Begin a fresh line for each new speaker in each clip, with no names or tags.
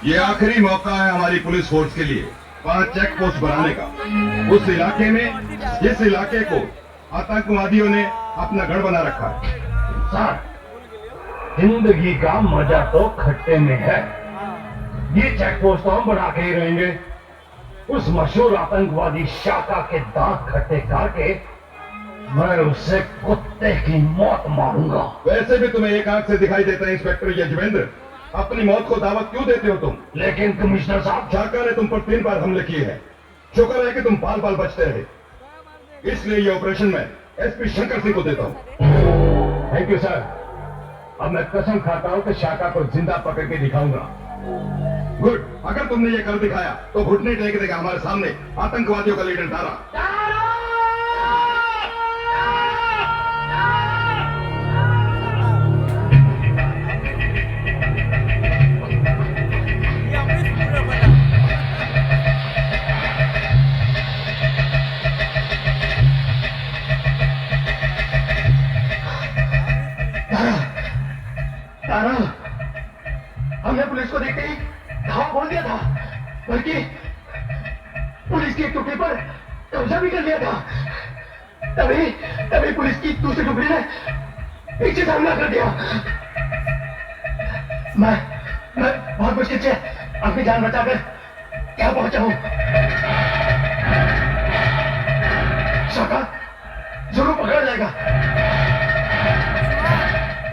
ये आखिरी मौका है हमारी पुलिस फोर्स के लिए 5 चेक पोस्ट बनाने का, उस इलाके में जिस इलाके को आतंकवादियों ने अपना गढ़ बना रखा है।
सर, जिंदगी का मजा तो खट्टे में है। ये चेक पोस्ट तो हम बना के ही रहेंगे। उस मशहूर आतंकवादी शाका के दांत खट्टे करके मैं उससे कुत्ते की मौत मारूंगा।
वैसे भी तुम्हें एक आंख से दिखाई देता है इंस्पेक्टर यजवेंद्र, अपनी मौत को दावत क्यों देते हो तुम?
लेकिन कमिश्नर साहब,
शाका ने तुम पर 3 बार हमले किए हैं। शुक्र है कि तुम पाल पाल बचते रहे, इसलिए ये ऑपरेशन मैं एसपी शंकर सिंह को देता हूं।
Thank you sir. अब मैं कसम खाता हूं कि शाका को जिंदा पकड़ के दिखाऊंगा।
गुड, अगर तुमने ये कर दिखाया तो घुटने टेक देगा हमारे सामने आतंकवादियों का लीडर तारा।
तारा, हमने पुलिस को देखते ही धावा बोल दिया था, बल्कि पुलिस की एक टुकड़ी पर कब्जा भी कर लिया था। तभी पुलिस की दूसरी टुकड़ी ने पीछे से हमला कर दिया। मैं बहुत मुश्किल से अपनी जान बचाकर क्या पहुंचा हूं। शाका जरूर पकड़ा जाएगा,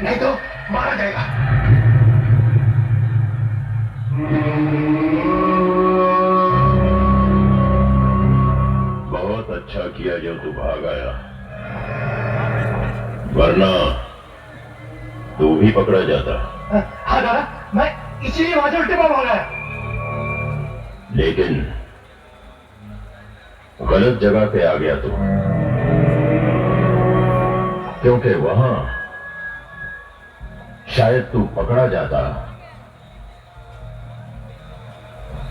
नहीं तो मारा जाएगा।
बहुत अच्छा किया जो तू भाग आया, वरना तू भी पकड़ा जाता।
हाँ दादा, मैं इसीलिए वहां से उल्टे पांव भागा।
लेकिन गलत जगह पे आ गया तू, क्योंकि वहां शायद तू पकड़ा जाता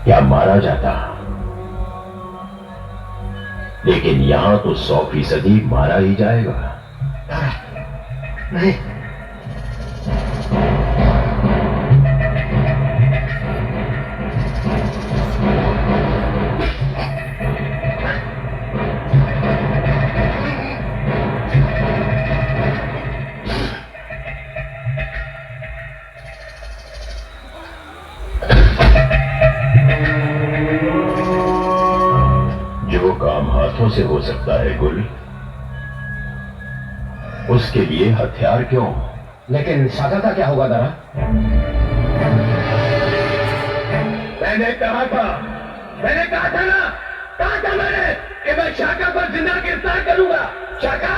या मारा जाता, लेकिन यहां तो 100% मारा ही जाएगा।
नहीं,
जो काम हाथों से हो सकता है गुल, उसके लिए हथियार क्यों?
लेकिन शाका का क्या होगा दादा?
मैंने कहा था ना, कहा था मैंने कि मैं शाका को जिंदा गिरफ्तार करूंगा। शाका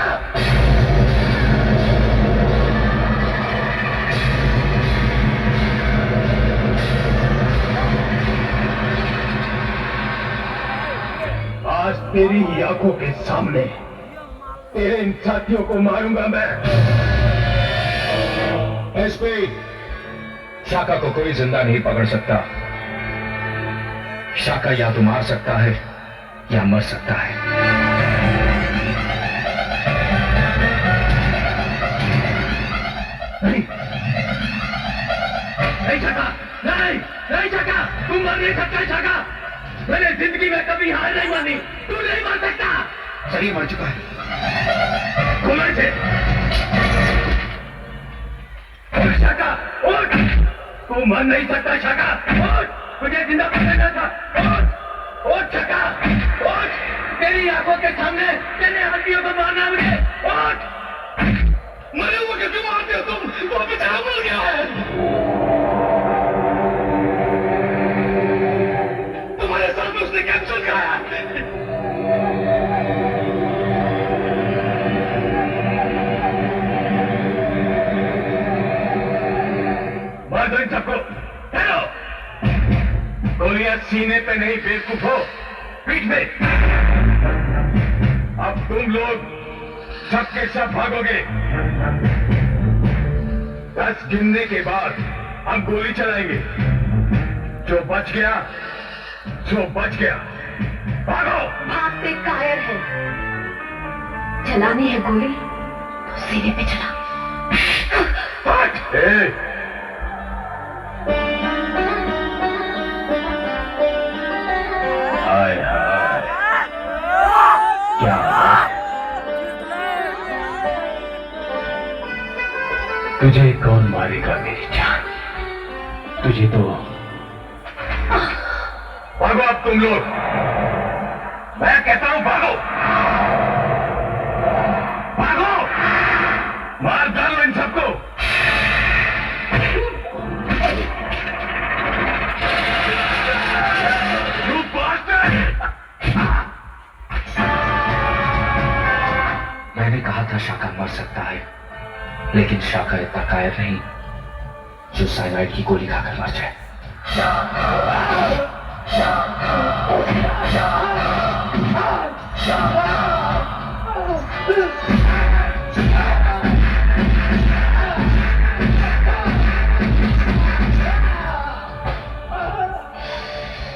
आज तेरी ही आंखों के सामने तेरे इन साथियों को मारूंगा मैं। एसपी, शाका को कोई जिंदा नहीं पकड़ सकता। शाका या तो मार सकता है या मर सकता है। नहीं, नहीं शाका, नहीं शाका, तुम मर नहीं सकता शाका। मैंने जिंदगी में कभी हार नहीं मानी, तू नहीं मार सकता। शरीर मर चुका है, खोलो इसे। शाका उठ, तू मर नहीं सकता शाका, उठ, तुझे जिंदा पकड़ना था। उठ शाका, उठ, तेरी आंखों के सामने तेरे हाथियों को मारना मुझे। उठ, मरे हुए कैसे मारते हो तुम? वो बेचारा मर गया है। उसने कैंसर कराया। मार दो इन सबको, ठहरो। गोलियां सीने पे नहीं बेवकूफो, पीठ में। अब तुम लोग सब के सब भागोगे। 10 गिनने के बाद हम गोली चलाएंगे। जो बच गया भागो।
भागते कायर है, चलानी है गोली तो सीने पे चला।
तुझे कौन मारेगा मेरी जान? तुझे तो भागो अब तुम लोग, मैं कहता हूं भागो, भागो, मार डालो इन सबको। You bastard!
मैंने कहा था शाका मर सकता है, लेकिन शाका इतना कायर नहीं जो साइनाइड की गोली खाकर मर जाए।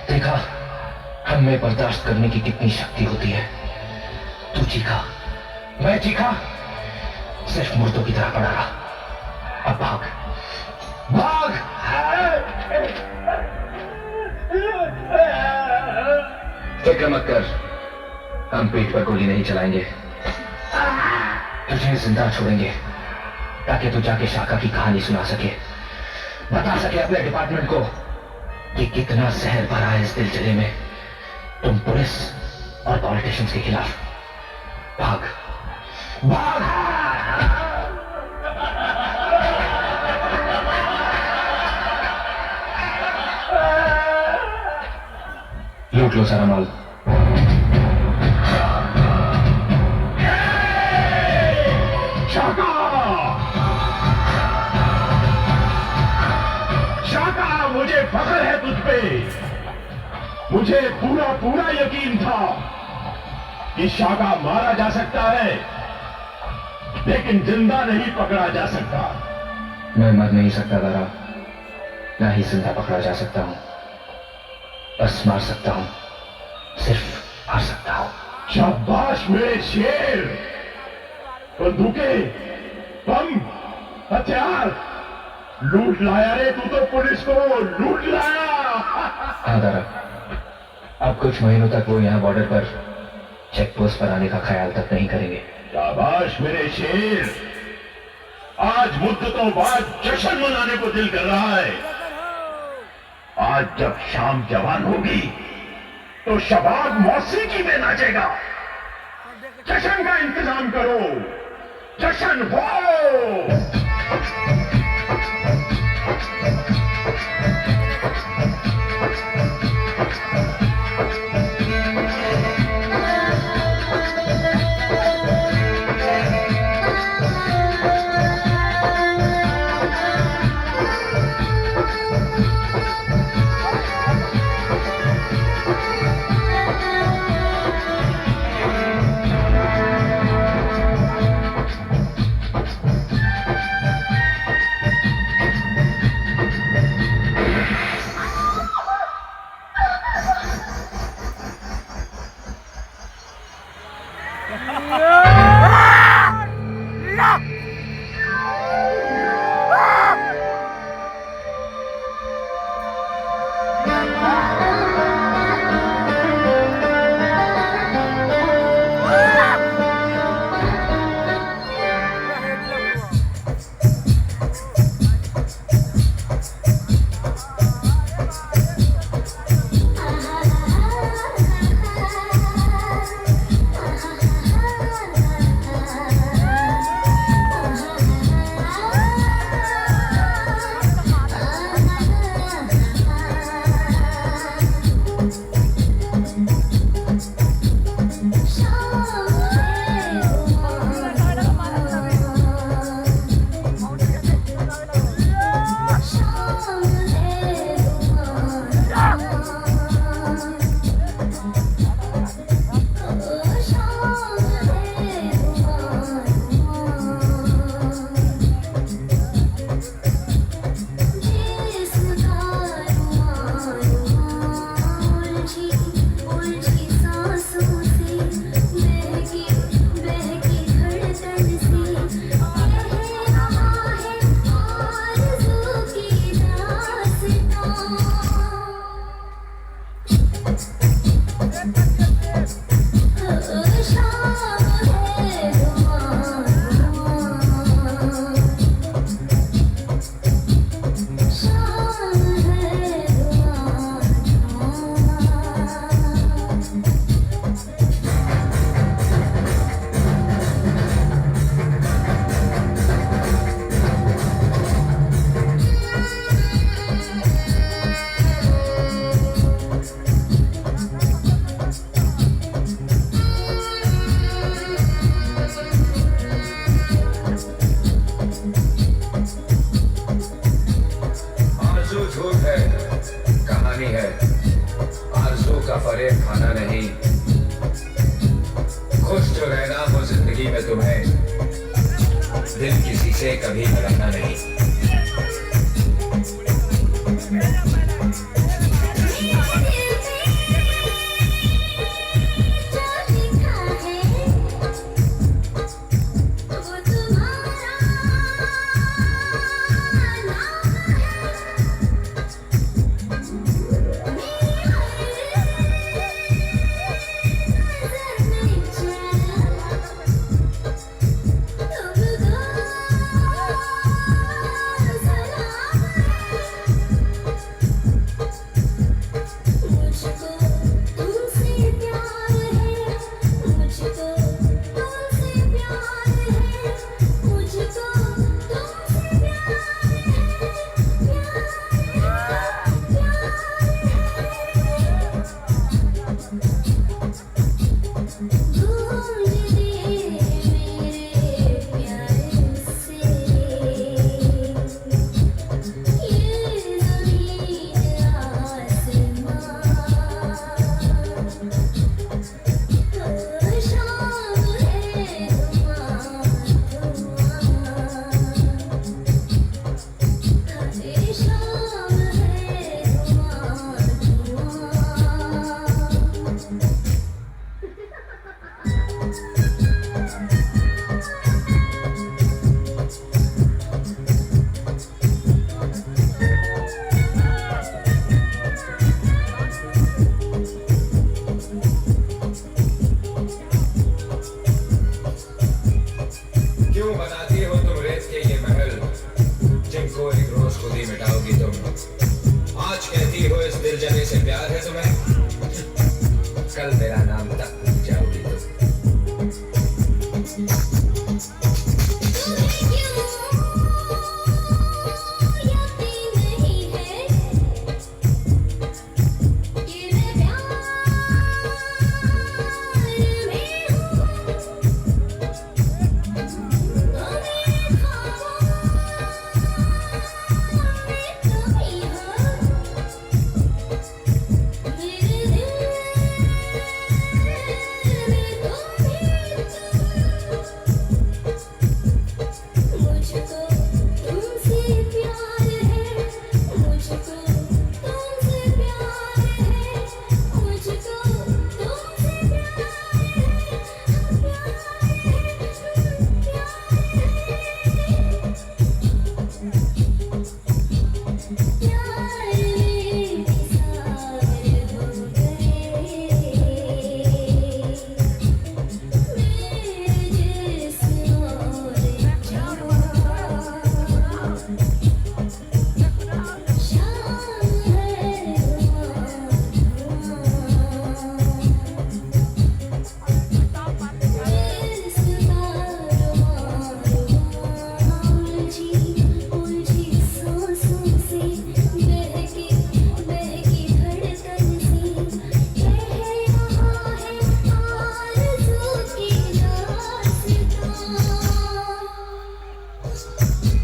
देखा हम में बर्दाश्त करने की कितनी शक्ति होती है। तू चीखा, मैं चीखा, सिर्फ मुर्दों की तरह पड़ा रहा। अब भाग, भाग। फिक्र मत कर, हम पीठ पर गोली नहीं चलाएंगे, तुझे जिंदा छोड़ेंगे ताकि तू जाके शाका की कहानी सुना सके, बता सके अपने डिपार्टमेंट को कि कितना जहर भरा है इस दिलचले में। तुम पुलिस और पॉलिटिशियंस के खिलाफ भाग, भाग। लूट लो सारा माल।
शाका, शाका, मुझे फख्र है तुझ पे। मुझे पूरा पूरा यकीन था कि शाका मारा जा सकता है, लेकिन जिंदा नहीं पकड़ा जा सकता।
मैं मर नहीं सकता दारा, ना ही जिंदा पकड़ा जा सकता हूं, बस मार सकता हूं, सिर्फ मार सकता हूं।
शाबाश मेरे शेर। बंदूकें, बम, हथियार लूट लाया रे तू तो, पुलिस को लूट लाया।
हाँ दारा, अब कुछ महीनों तक वो यहाँ बॉर्डर पर चेक पोस्ट पर आने का ख्याल तक नहीं करेंगे।
शाबाश मेरे शेर। आज मुद्दतों बाद जश्न मनाने को दिल कर रहा है। आज जब शाम जवान होगी तो शबाब मौसीकी में नाचेगा। जश्न का इंतजाम करो, जश्न हो।
सफर एक खाना नहीं, खुश जो रहना हो जिंदगी में तुम्हें दिल किसी से कभी लगाना नहीं।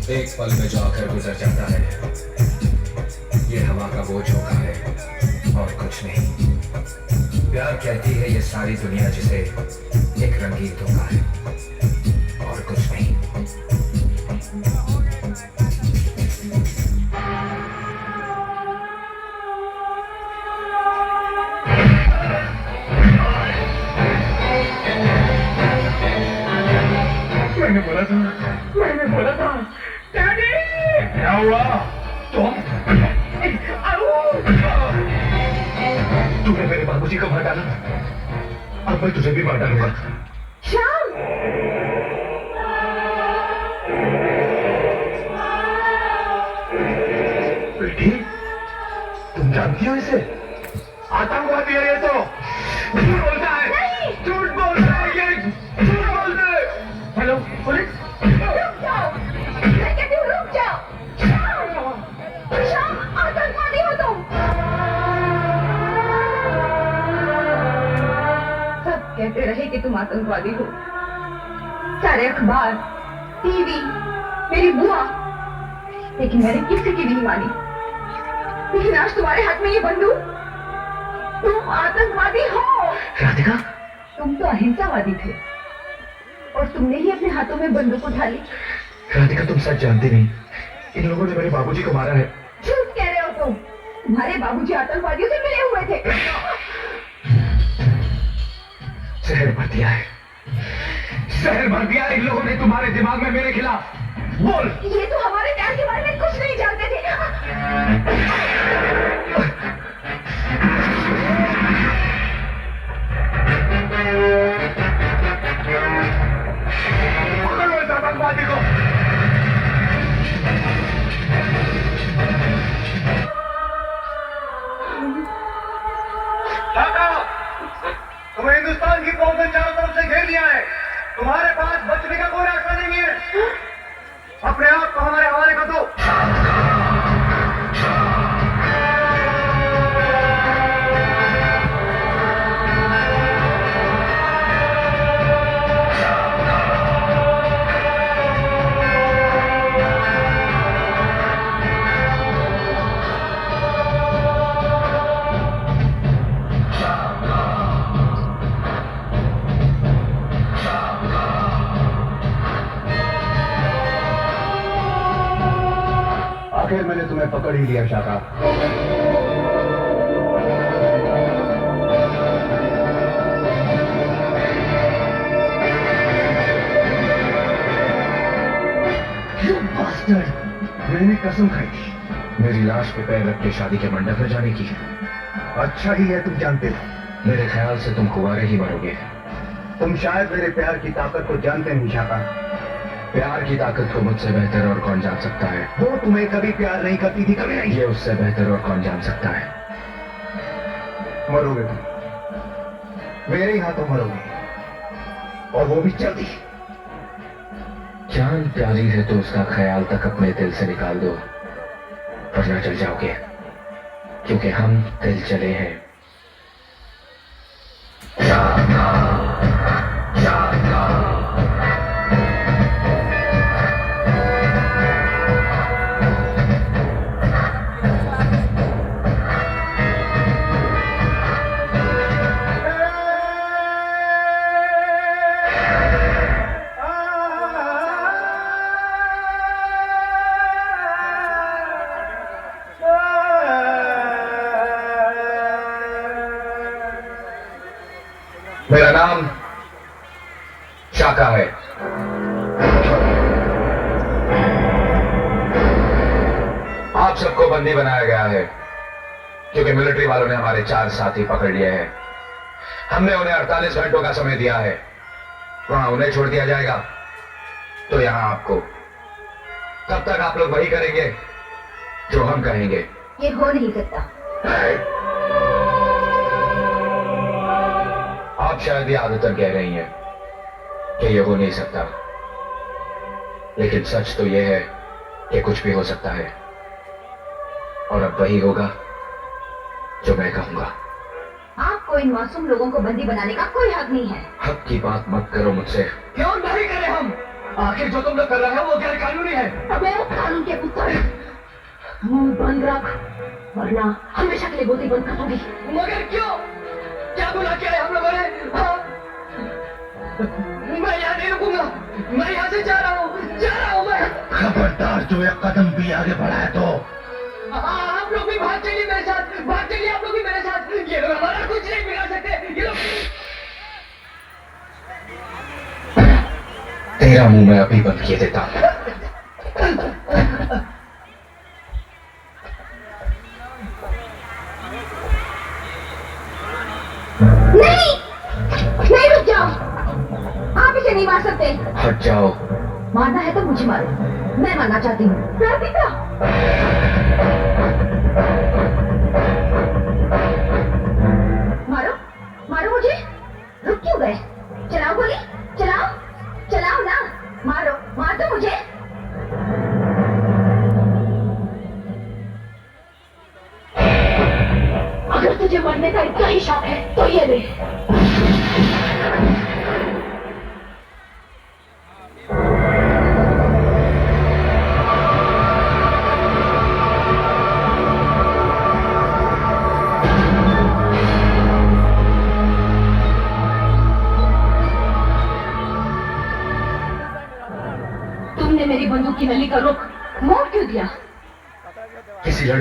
एक पल में जो आकर गुजर जाता है, ये हवा का वो झोंका है और कुछ नहीं। प्यार कहती है ये सारी दुनिया जिसे एक रंगीन धोखा है और कुछ नहीं।
मैंने बोला था डैडी। क्या हुआ?
तूने मेरे बाबूजी को मार डाला, अब मैं तुझे भी मार डालूंगा।
श्याम,
बेटी, तुम जानती हो इसे? आतंकवादी है ये तो। झूठ बोलता है, झूठ बोलता है ये, झूठ बोलता है। हेलो पुलिस,
रुक जाओ, मैं कहती हूँ रुक जाओ। श्याम, आतंकवादी हो तुम। सब कहते रहे कि तुम आतंकवादी हो, सारे अखबार, टीवी, मेरी बुआ, लेकिन मैंने किसी की नहीं मानी। लेकिन आज तुम्हारे हाथ में ये बंदूक, तुम आतंकवादी हो।
राधिका,
तुम तो अहिंसावादी थे और तुमने ही अपने हाथों में बंदूक उठा ली।
राधिका तुम सच जानती नहीं, इन लोगों ने मेरे बाबूजी को मारा है।
झूठ कह रहे हो तुम। तुम्हारे बाबूजी आतंकवादियों से मिले हुए थे।
जहर भर दिया है, जहर भर दिया इन लोगों ने तुम्हारे दिमाग में मेरे खिलाफ। बोल।
ये तो हमारे प्यार के बारे में कुछ नहीं जानते थे।
पकड़ो इस आतंकवादी को। शाका, तुम्हें हिंदुस्तान की फौज ने चारों तरफ से घेर लिया है। तुम्हारे पास बचने का कोई रास्ता नहीं है। अपने आप को हमारे हवाले कर दो।
आखिर मैंने तुम्हें पकड़ ही लिया शाका। मैंने कसम खाई थी
मेरी लाश पे पैर रख के शादी के मंडप में जाने की।
अच्छा ही है तुम जानते हो।
मेरे ख्याल से तुम कुंवारे ही मरोगे।
तुम शायद मेरे प्यार की ताकत को जानते नहीं शाका।
प्यार की ताकत को मुझसे बेहतर और कौन जान सकता है।
वो तुम्हें कभी प्यार नहीं करती थी, कभी नहीं।
ये उससे बेहतर और कौन जान सकता है।
मरोगे तुम, मेरे ही हाथों मरोगे, और वो भी जल्दी।
जान प्यारी है तो उसका ख्याल तक अपने दिल से निकाल दो, वरना चल जाओगे, क्योंकि हम दिल चले हैं। मेरा नाम शाका है। आप सबको बंदी बनाया गया है क्योंकि मिलिट्री वालों ने हमारे 4 साथी पकड़ लिए हैं। हमने उन्हें 48 घंटों का समय दिया है। वहां उन्हें छोड़ दिया जाएगा तो यहां आपको। तब तक आप लोग वही करेंगे जो हम कहेंगे।
ये हो नहीं सकता।
आप शायद ये आदतन कह रही हैं कि ये हो नहीं सकता, लेकिन सच तो ये है कि कुछ भी हो सकता है, और अब वही होगा जो मैं कहूंगा।
आपको इन मासूम लोगों को बंदी बनाने का कोई हक नहीं है।
हक की बात मत करो मुझसे।
क्यों नहीं करें हम? आखिर जो तुम लोग कर रहे हो वो गैर कानूनी है।
अबे कानून के पुत्र, मुंह बंद रख, वरना हमेशा के लिए गोली बंद कर दूंगी।
मगर क्यों? क्या गुनाह किया है हम लोगों ने? हाँ? मैं यहाँ नहीं रुकूंगा। मैं यहाँ से जा रहा हूँ मैं।
खबरदार, जो एक कदम भी आगे बढ़ा है तो
आप लोग भी भाग चलिए मेरे साथ, भाग चलिए आप लोग भी मेरे साथ। ये लोग हमारा कुछ नहीं बिगाड़ सकते। ये लोग
तेरा मुंह मैं अभी बंद किए देता हूं।
नहीं, नहीं, रुक जाओ। आप इसे नहीं मार सकते।
हट जाओ।
मारना है तो मुझे मारो, मैं मारना चाहती हूँ। राधिका, मारो, मारो मुझे। रुक क्यों गए? चलाओ गोली, चलाओ, चलाओ ना। मारो, मार दो मुझे। अगर तुझे मरने का इतना ही शौक है तो ये ले।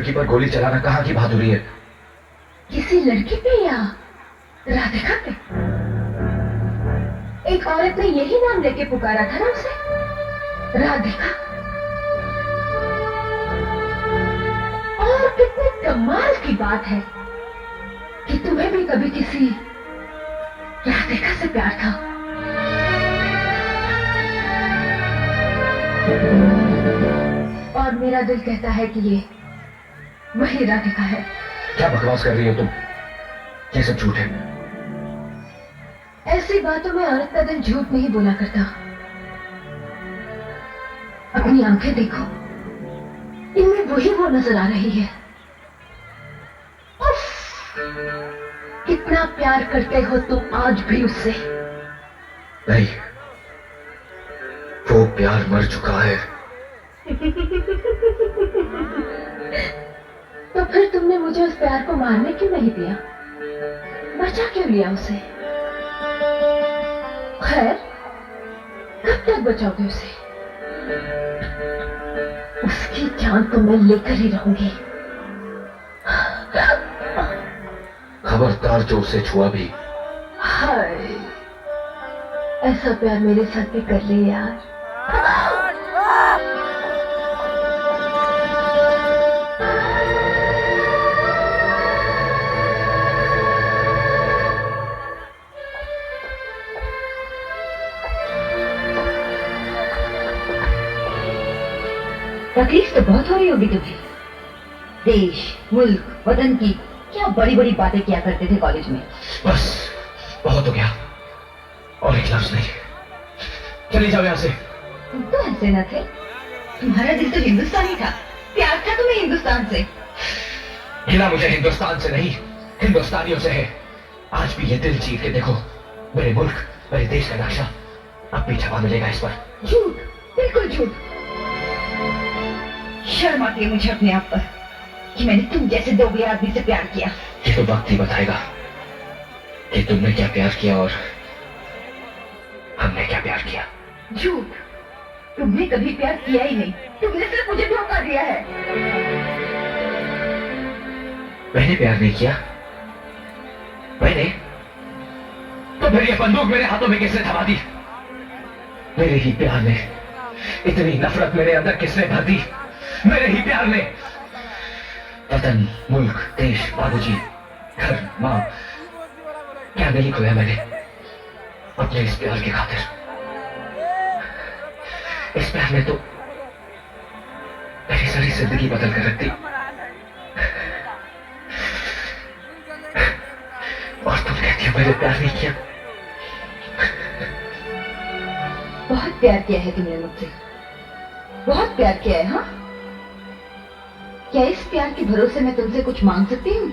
लड़की पर गोली चलाना कहाँ की बहादुरी है?
किसी लड़की पे या राधिका पे? एक औरत ने यही नाम लेके पुकारा था ना उसे, राधिका। और कितने कमाल की बात है कि तुम्हें भी कभी किसी राधिका से प्यार था। और मेरा दिल कहता है कि ये वही राधिका है।
क्या बकवास कर रही हो तुम? ये सब झूठ है।
ऐसी बातों में औरत का दिल झूठ नहीं बोला करता। अपनी आंखें देखो, इनमें वही वो नजर आ रही है। उफ! कितना प्यार करते हो तुम आज भी उससे।
नहीं, वो प्यार मर चुका है।
तो फिर तुमने मुझे उस प्यार को मारने क्यों नहीं दिया? बचा क्यों लिया उसे? खैर, कब तक बचाओगे उसे? उसकी जान तो मैं लेकर ही रहूंगी।
खबरदार जो उसे छुआ भी।
हाय, ऐसा प्यार मेरे साथ भी कर ले यार। तकलीफ तो बहुत हो रही होगी तुझे। देश, मुल्क, वतन की क्या बड़ी बड़ी बातें किया करते थे कॉलेज में।
बस, बहुत हो गया। और एक लफ्ज नहीं। चली जाओ यहाँ से।
तुम तो ऐसे न थे। तुम्हारा दिल तो हिंदुस्तानी था। प्यार था तुम्हें हिंदुस्तान से।
गिला मुझे हिंदुस्तान से नहीं, हिंदुस्तानियों से है। आज भी ये दिल जीत के देखो, मेरे मुल्क, मेरे देश का नक्शा। अब भी छपा मिलेगा इस पर।
झूठ, बिल्कुल झूठ। शर्म आती है मुझे अपने आप पर कि मैंने तुम जैसे दोगले आदमी से प्यार किया।
ये तो वक्त ही बताएगा कि तुमने क्या प्यार किया और हमने क्या प्यार किया।
झूठ, तुमने कभी प्यार किया ही नहीं। तुमने सिर्फ मुझे धोखा दिया है।
मैंने प्यार नहीं किया। मैंने तो फिर ये बंदूक मेरे हाथों में किसने थमा दी? मेरे ही प्यार ने इतनी नफरत मेरे अंदर किसने भर दी? मेरे ही प्यार ने। वतन, मुल्क, देश, बाबूजी, घर, मां, क्या नहीं खोया मैंने अपने इस प्यार की खातिर। इस प्यार ने तो मेरी सारी जिंदगी बदल कर रख दी। और तुम कहती हो मैंने प्यार नहीं किया।
बहुत प्यार किया है तुमने मुझसे, बहुत प्यार किया है। हाँ, क्या इस प्यार के भरोसे मैं तुमसे कुछ मांग सकती हूँ?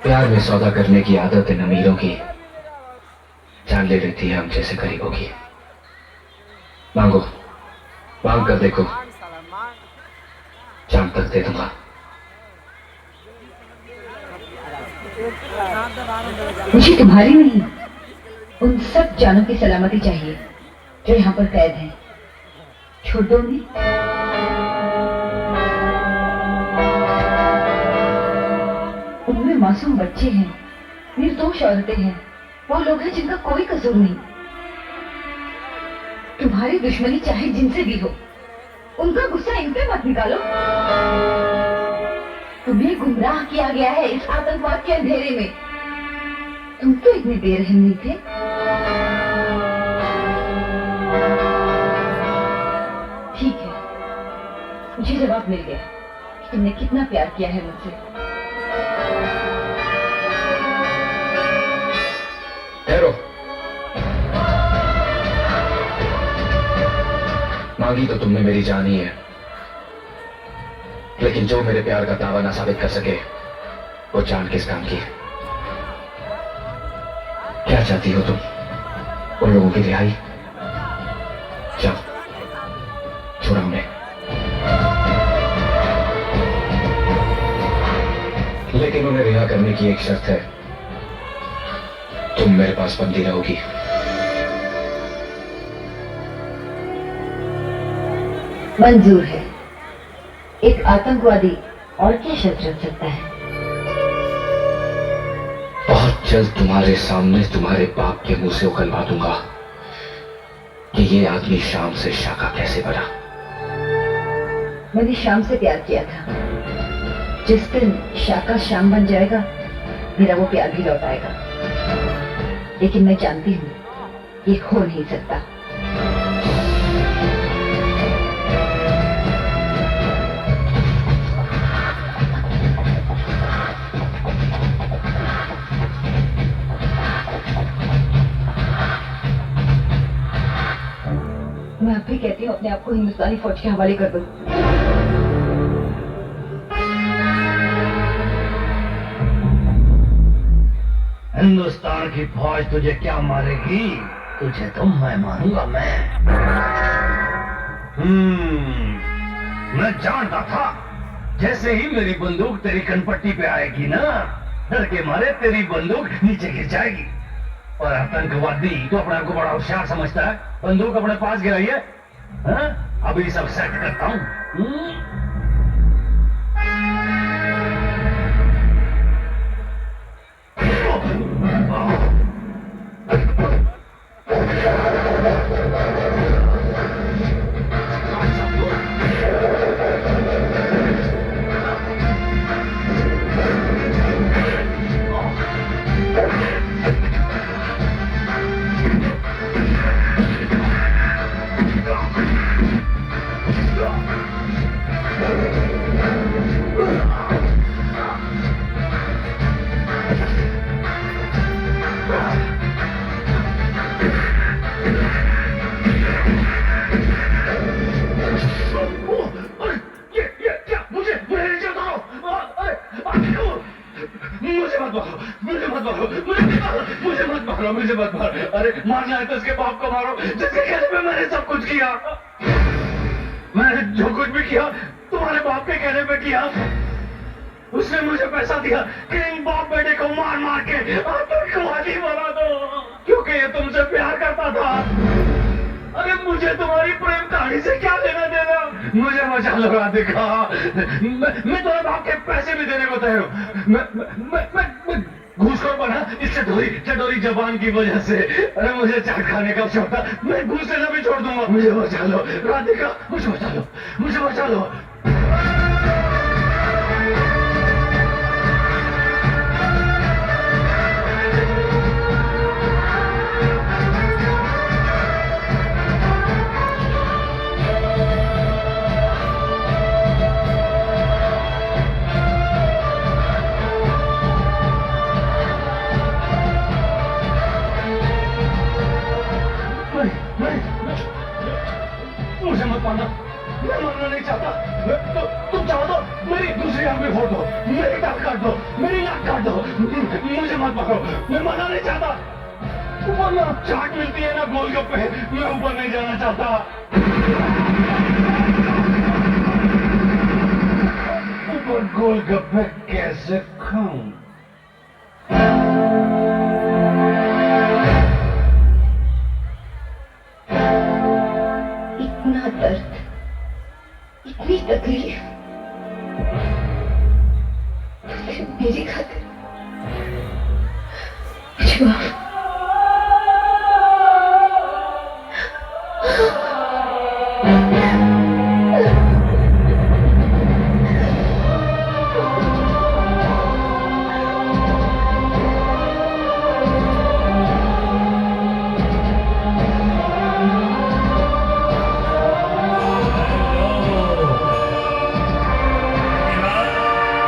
प्यार में सौदा करने की आदत इन अमीरों की जान ले लेती है हम जैसे गरीबों की। मांगो, मांग कर देखो, जान तक दे दूंगा।
मुझे तुम्हारी नहीं, उन सब जानों की सलामती चाहिए जो यहाँ पर कैद हैं। छोड़ दो उन्हें। उनमें मासूम बच्चे हैं, निर्दोष औरतें हैं, वो लोग हैं जिनका कोई कसूर नहीं। तुम्हारी दुश्मनी चाहे जिनसे भी हो, उनका गुस्सा इन पे मत निकालो। तुम्हें गुमराह किया गया है इस आतंकवाद के अंधेरे में। तुम तो इतने बेरहम नहीं थे। ठीक है, मुझे जवाब मिल गया कि तुमने कितना प्यार किया है मुझसे।
ठहरो। मांगी तो तुमने मेरी जान ही है, लेकिन जो मेरे प्यार का दावा ना साबित कर सके वो जान किस काम की? क्या चाहती हो तुम? उन लोगों की रिहाई? जाओ, छोड़ा उन्हें। लेकिन उन्हें रिहा करने की एक शर्त है, तुम मेरे पास बंदी रहोगी।
मंजूर है। एक आतंकवादी और क्या शर्त रख सकता है?
बहुत जल्द तुम्हारे सामने तुम्हारे बाप के मुंह से उगलवा दूंगा कि ये आदमी शाम से शाका कैसे बना।
मैंने शाम से प्यार किया था। जिस दिन शाका शाम बन जाएगा मेरा वो प्यार भी लौट आएगा। लेकिन मैं जानती हूँ ये हो नहीं सकता। मैं अब भी कहती हूँ अपने आप को हिंदुस्तानी फौज के हवाले कर दो।
हिंदुस्तान की फौज तुझे क्या मारेगी? तुझे तो मैं मारूंगा। मैं जानता था जैसे ही मेरी बंदूक तेरी कनपट्टी पे आएगी ना, डर के मारे तेरी बंदूक नीचे गिर जाएगी। और आतंकवादी तो अपने आप को बड़ा होशियार समझता है, बंदूक अपने पास गिराई है। अभी सब सेट करता हूं। मुझे मत मारो। अरे मारना है तो उसके बाप को मारो जिसके कहने पे मैंने सब कुछ किया। मैंने जो कुछ भी किया तुम्हारे बाप के कहने पे किया। उसने मुझे पैसा दिया कि इन बाप बेटे को मार मार के आतंकवादी बना दो, क्योंकि ये तुमसे प्यार करता था। अरे मुझे तुम्हारी प्रेम कहानी से क्या लेना देना? मुझे बचा लो राधिका। मैं तुम्हारे बाप के पैसे भी देने को तैयार हूं। मैं घूसखोर बना इस चटोरी जबान की वजह से। अरे मुझे चाट खाने का शौक था, मैं घूस लेना भी छोड़ दूंगा। मुझे बचा लो राधिका, मुझे बचा लो, मुझे बचा लो। मुझे मत मारना, मैं मरना नहीं चाहता। तुम चाहो तो मेरी दूसरी आंख में फोड़ दो, मेरी टांग काट दो, मेरी नाक काट दो। मुझे मत मारो, मैं मरना नहीं चाहता। ऊपर ना चाट मिलती है ना गोलगप्पे, मैं ऊपर नहीं जाना चाहता। ऊपर गोलगप्पे कैसे खाऊं?
इतना दर्द, इतनी तकलीफ मेरी खातिर। मुझे माफ